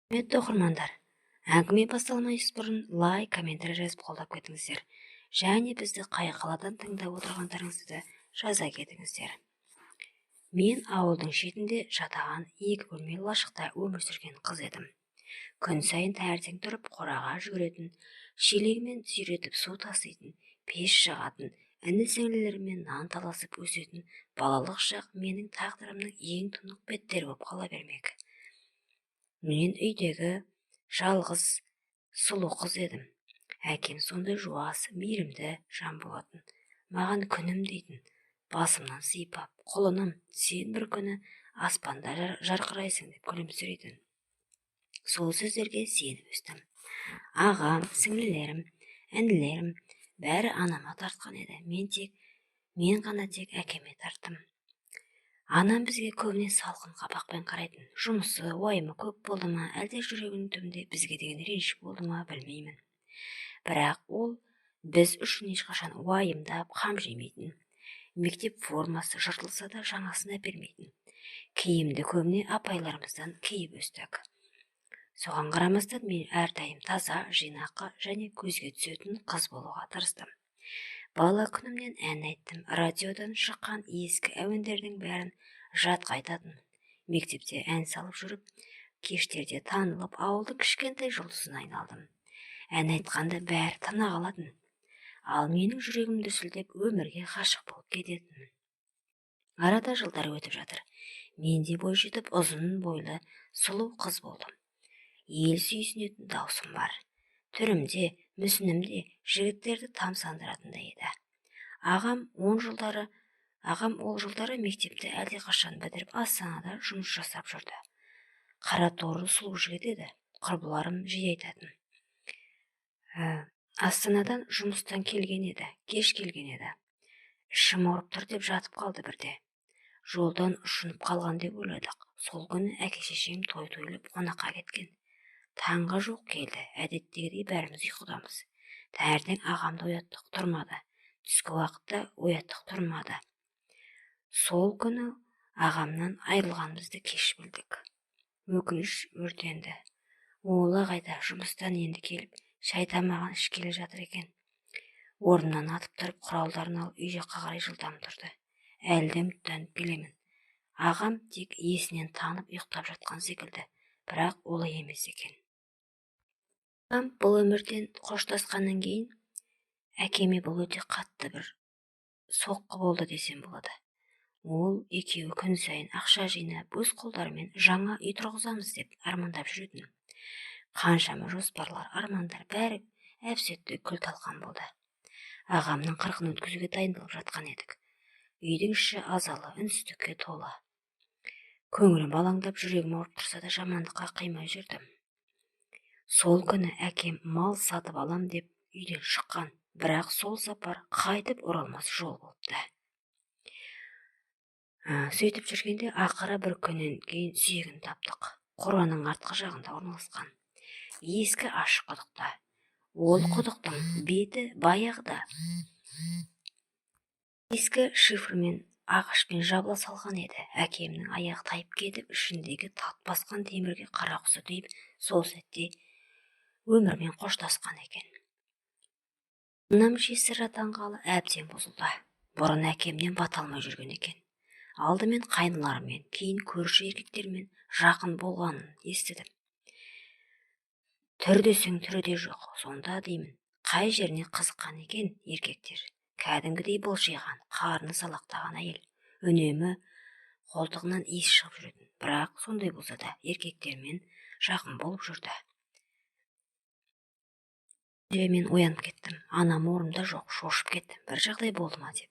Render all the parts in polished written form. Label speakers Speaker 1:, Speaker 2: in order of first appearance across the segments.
Speaker 1: Құрметті оқырмандар, әңгіме басталмас бұрын лайк, комментарий жазып қолдап кетіңіздер. Және бізді қай қаладан тыңдап отырғандарыңызды жаза кетіңіздер. Мен ауылдың шетінде жатаған 2 бөлмелі лашықта өмір сүрген қыз едім. Күн сайын таңертең тұрып қораға жүгіретін, шелегімен сүйретіп су таситын, пеш жағатын, іні-сіңлілеріммен нан таласып өсетін балалық шақ менің тағдырымның ең тұнық беттері болып қала бермек. Мен үйдегі жалғыз сұлу қыз едім. Әкем сондай жуас, мейірімді жан болатын. Маған күнім дейтін, басымнан сипап, құлыным, сен бір күні аспанда жарқырайсың деп күлімсірейтін. Сол сөздерге сеніп өстім. Ағам, сіңлілерім, інілерім бәрі анама тартқан еді. Мен ғана тек әкеме тарттым. Анам бізге көбіне салқын қабақпен қарайтын. Жұмысы, уайымы көп болды ма, әлде жүрегінің түбінде бізге деген реніш болды ма, білмеймін. Бірақ ол біз үшін ешқашан уайымдап қам жемейтін. Мектеп формасы жыртылса да жаңасын әпермейтін. Киімді көбіне апайларымыздан киіп өстік. Соған қарамастан мен әрдайым таза, жинақы және көзге түсетін қыз болуға тырыстым. Бала күнімнен ән айттым, радиодан шыққан ескі әуендердің бәрін жатқа айтатын. Мектепте ән салып жүріп, кештерде танылып, ауылдың кішкентай жұлдызына айналдым. Ән айтқанда бәрі тына қалатын. Ал менің жүрегім дүрсілдеп өмірге ғашық болып кететін. Арада жылдар өтіп жатыр. Мен де бой жетіп, ұзын бойлы, сұлу қыз болдым. Ел сүйсінетін даусым бар. Түрімде, мүсінімде жігіттерді тамсандыратындай еді. Ағам ол жылдары мектепті әлдеқашан бітіріп Астанада жұмыс жасап жүрді. Қара торы сұлу жігіт еді. Құрбыларым жиі айтатын. Астанадан жұмыстан келген еді, кеш келген еді. Ішім ауырып тұр деп жатып қалды бірде. Жолдан ұшынып қалған деп ойладық. Сол күні әке-шешем тойлап қонаққа кеткен. Таңға жоқ келді. Әдеттегідей бәріміз ұйқыдамыз. Таңертең ағамды ояттық, тұрмады. Түскі уақытта ояттық, тұрмады. Сол күні ағамнан айырылғанымызды кеш білдік. Өкініш өртенді. Ол ағайда жұмыстан енді келіп, шай тамағын ішкелі жатыр екен. Орнынан атып тұрып, құралдарын алып үй жаққа қарай жылдам тұрды. Әлі де үміттеніп келемін. Ағам тек есінен танып ұйықтап жатқан секілді, бірақ олай емес екен. Ағам бұл өмірден қоштасқаннан кейін әкеме бұл өте қатты бір соққы болды десем болады. Ол екеуі күн сайын ақша жинап, өз қолдарымен жаңа үй тұрғызамыз деп армандап жүретін. Қаншама жоспарлар, армандар бәрі әп-сәтте күл-талқан болды. Ағамның 40-ын өткізуге дайындалып жатқан едік. Үйдің іші азалы, үнсіздікке толы. Көңілім алаңдап, жүрегім ауырып тұрса да жамандыққа қимай жүрдім. Сол күні әкем мал сатып алам деп үйден шыққан, бірақ сол сапар қайтып оралмас жол болыпты. Сөйтіп жүргенде ақыры бір күннен кейін сүйегін таптық. Қораның артқы жағында орналасқан. Ескі ашық құдықта. Ол құдықтың беті баяғыда ескі шифрмен ағашпен жабыла салған еді. Әкемнің аяғы тайып кетіп, ішіндегі тат басқан темірге қара құсы тиіп, сол сәтте өмірмен қоштасқан екен. Анам жесір атанғалы әбден бұзылды. Бұрын әкемнен бата алмай жүрген екен. Алдымен қайныларымен, кейін көрші еркектермен жақын болғанын естідім. Түр десең түрі де жоқ. Сонда деймін, қай жеріне қызыққан екен еркектер? Кәдімгідей бұлшиған, қарны салақтаған әйел. Үнемі қолтығынан иіс шығып жүретін. Бірақ сондай болса да еркектермен жақын болып жүрді. Мен оянып кеттім. Анам орнымда жоқ, шошып кеттім. Бір жағдай болды ма деп.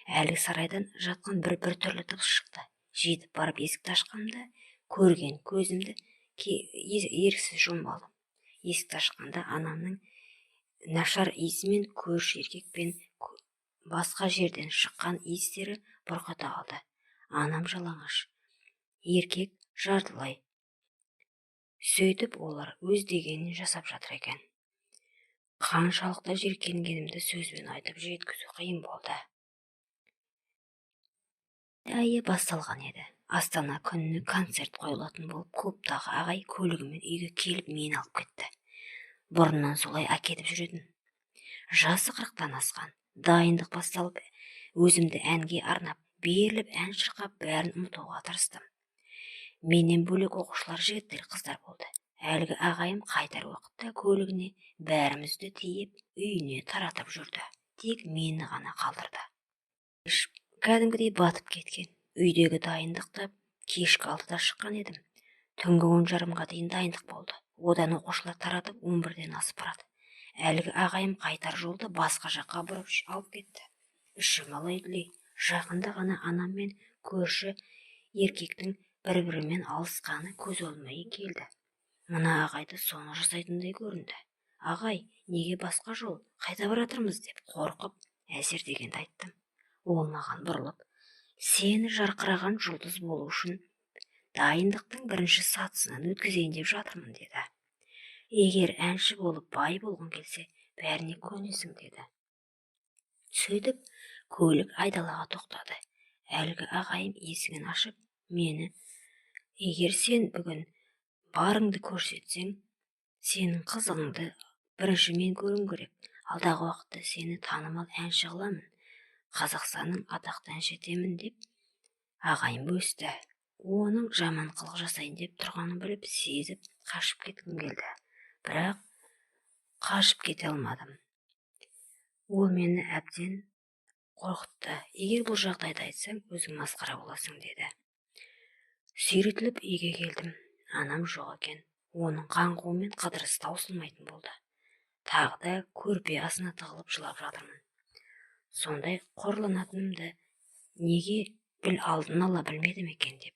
Speaker 1: Әлгі сарайдан жатқан бір түрлі дыбыс шықты. Жетіп барып есікті ашқанымда, көрген көзімді еріксіз жұмып алдым. Есікті ашқанда анамның нашар иісімен көрші еркекпен басқа жерден шыққан иістері бұрқата қалды. Анам жалаңаш, еркек жартылай. Сөйтіп олар өз дегенін жасап жатыр екен. Қаншалықты жеркенгенімді сөзбен айтып жеткізу қиын болды. Айы басталған еді. Астана күніне концерт қойылатын болып, клубтағы ағай көлігімен үйге келіп мені алып кетті. Бұрыннан солай әкетіп жүретін. Жасы 40-тан асқан, дайындық басталып, өзімді әнге арнап, беріліп ән шырқап, бәрін ұмытуға тырыстым. Менен бөлек оқушылар жігіттер, қыздар болды. Әлгі ағайым қайтар уақытта көлігіне бәрімізді тиеп, үйіне таратып жүрді. Тек мені ғана қалдырды. Кәдімгідей батып кеткен. Үйдегі дайындықта кешкі 6-да шыққан едім. Түнгі 10:30-ға дейін дайындық болды. Одан оқушылар таратып 11-ден асып барады. Әлгі ағайым қайтар жолды басқа жаққа бұрып алып кетті. Ішім алай-дүлей. Жақында ғана анам мен көрші еркектің бір-бірімен алысқаны көз олмай келді. Мына ағайды соны жасайтындай көрінді. Ағай, неге басқа жол, қайда баратырмыз деп қорқып, әзер дегенді айттым. Ол маған бұрылып, сені жарқыраған жұлдыз болу үшін дайындықтың бірінші сатысынан өткізейін деп жатырмын деді. Егер әнші болып бай болғың келсе, бәріне көнесің деді. Сөйтіп, көлік айдалаға тоқтады. Әлгі ағайым есігін ашып, мені, егер сен бүгін барыңды көрсетсең, сенің қызығыңды бірінші мен көруім керек. Алдағы уақытта сені танымал әнші қыламын. Қазақстанның атақты әнші етемін деп ағайым бөсті. Оның жаман қылық жасайын деп тұрғанын біліп, сезіп, қашып кеткім келді. Бірақ қашып кете алмадым. Ол мені әбден қорқытты. Егер бұл жағдайды айтсаң, өзің масқара боласың деді. Сүйретіліп үйге келдім. Анам жоқ екен. Оның қаңғуымен қыдырыс таусылмайтын болды. Тағы да көрпе астына тығылып жылап жатырмын. Сондай қорланатынымды неге алдын ала білмедім екен деп.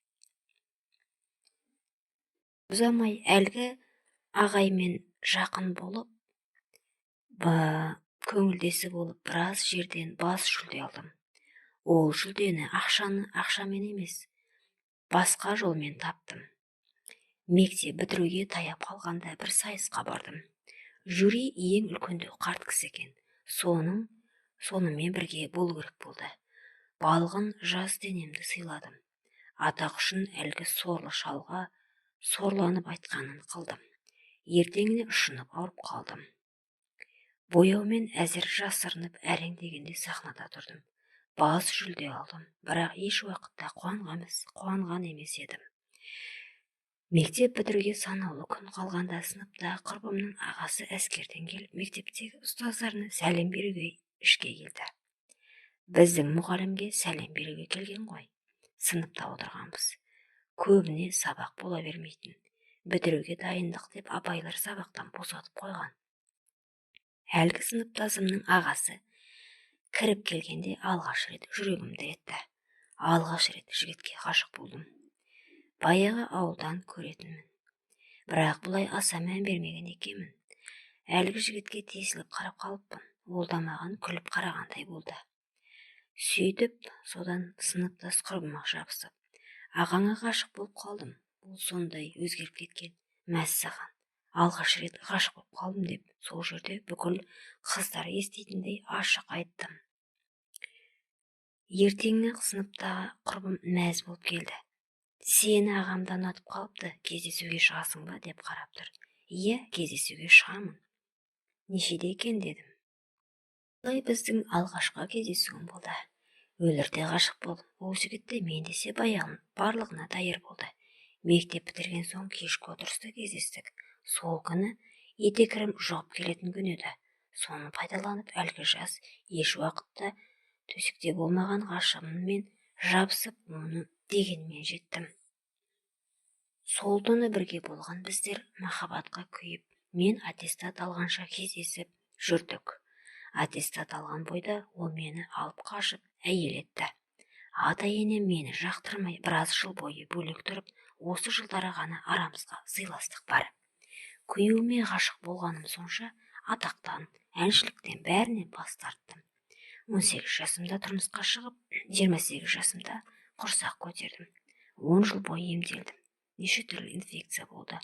Speaker 1: Ұзамай әлгі ағаймен жақын болып, көңілдесі болып, біраз жерден бас жүлде алдым. Ол жүлдені ақшамен емес, басқа жолмен таптым. Мектеп бітіруге таяп қалғанда бір сайысқа бардым. Жюри ең үлкендеу қарт кісі екен. Сонымен бірге болу керек болды. Балғын жас денемді сыйладым. Атақ үшін әлгі сорлы шалға сорланып айтқанын қылдым. Ертеңіне ұшынып ауырып қалдым. Бояумен әзір жасырынып әрең дегенде сахнада тұрдым. Бас жүлде алдым, бірақ еш уақытта қуанған емес едім. Мектеп бітіруге санаулы күн қалғанда сыныпта құрбымның ағасы әскерден келіп, мектептегі ұстаздарына сәлем беруге ішке келді. Біздің мұғалімге сәлем беруге келген ғой. Сыныпта отырғанбыз. Көбіне сабақ бола бермейтін. Бітіруге дайындық деп апайлар сабақтан босатып қойған. Әлгі сыныптасымның ағасы кіріп келгенде алғаш рет жүрегімді етті. Алғаш рет жігітке ғашық болдым. Баяғы ауылдан көретінмін. Бірақ бұлай аса мән бермеген екенмін. Әлгі жігітке тесіліп қарап қалыппын. Ол да маған күліп қарағандай болды. Сөйтіп, содан сыныптас құрбыма жабысып, ағаңа ғашық болып қалдым. Ол сондай өзгеріп кеткен. Мәссаған, алғаш рет ғашық болып қалдым деп, сол жерде бүкіл қыздар еститіндей ашық айттым. Ертеңіне сыныптағы құрбым мәз болып келді. Сені ағамдан ұнатып қалыпты, кездесуге шығасың ба деп қарап тұр. Иә, кездесуге шығамын. Нешеде екен дедім. Олай біздің алғашқы кездесуім болды. Өлерде ғашық болдым. Ол жігітті мен десе баяғым барлығына дайыр болды. Мектеп бітірген соң кешкі отырыста кездестік. Сол күні етекірім жоғып келетін күн еді. Соны пайдаланып әлгі жас еш уақытта төсекте болмаған ғашығыммен жабысып, оны дегенмен жеттім. Сол түні бірге болған біздер махаббатқа күйіп, мен аттестат алғанша кездесіп жүрдік. Аттестат алған бойда ол мені алып қашып әйел етті. Ата-енем мені жақтырмай біраз жыл бойы бөлек тұрып, осы жылдары ғана арамызға сыйластық бар. Күйеуіме ғашық болғаным сонша атақтан, әншіліктен бәрінен бас тарттым. 18 жасымда тұрмысқа шығып, 28 жасымда құрсақ көтердім. 10 жыл бойы емделдім. Неше түрлі инфекция болды.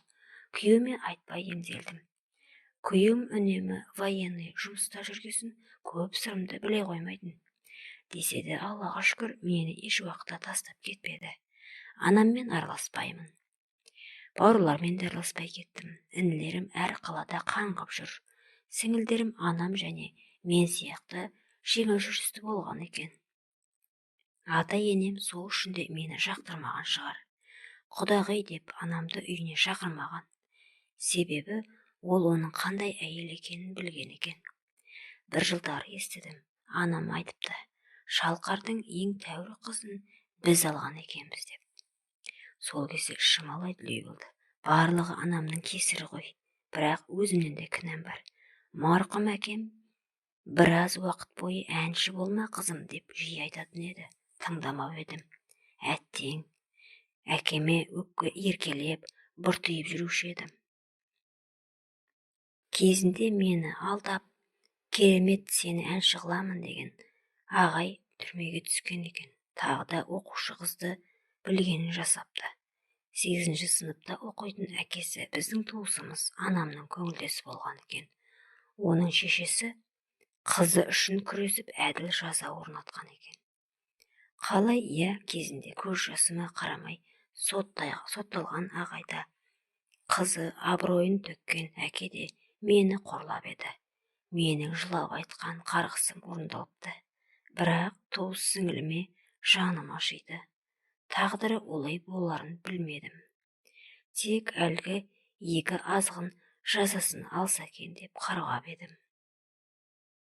Speaker 1: Күйеуіме айтпай емделдім. Күйеуім үнемі военный жұмыста жүргесін, көп сырымды біле қоймайтын. Десе де Аллаға шүкір, мені еш уақытта тастап кетпеді. Анаммен араласпаймын. Бауырлармен де араласпай кеттім. Інілерім әр қалада қаңғып жүр. Сіңілдерім анам және мен сияқты жеңіл жүрісті болған екен. Ата-енем сол үшін де мені жақтырмаған шығар. Құдағи деп анамды үйіне шақырмаған. Себебі ол оның қандай әйел екенін білген екен. Бір жылдары естідім. Анам айтыпты, шалқардың ең тәуір қызын біз алған екенбіз деп. Сол кезде ішім алай дүлей болды. Барлығы анамның кесірі ғой. Бірақ өзімнен де кінәм бар. Марқұм әкем біраз уақыт бойы әнші болма қызым деп жиі айтатын еді. Тыңдамау едім. Әттең, әкеме еркелеп, бұртиып жүруші едім. Кезінде мені алдап, керемет сені әнші қыламын деген ағай түрмеге түскен екен. Тағы да оқушы қызды білгенін жасапты. 8-ші сыныпта оқитын әкесі біздің туысымыз, анамның көңілдесі болған екен. Оның шешесі қызы үшін күресіп әділ жаза орнатқан екен. Қалай, кезінде көз жасыма қарамай сотталған ағайда қызы абыройын төккен әке де мені қорлап еді. Менің жылап айтқан қарғысым орындалыпты. Бірақ туыс сіңіліме жаным ашиды. Тағдыры олай боларын білмедім. Тек әлгі екі азғын жазасын алса екен деп қарғап едім.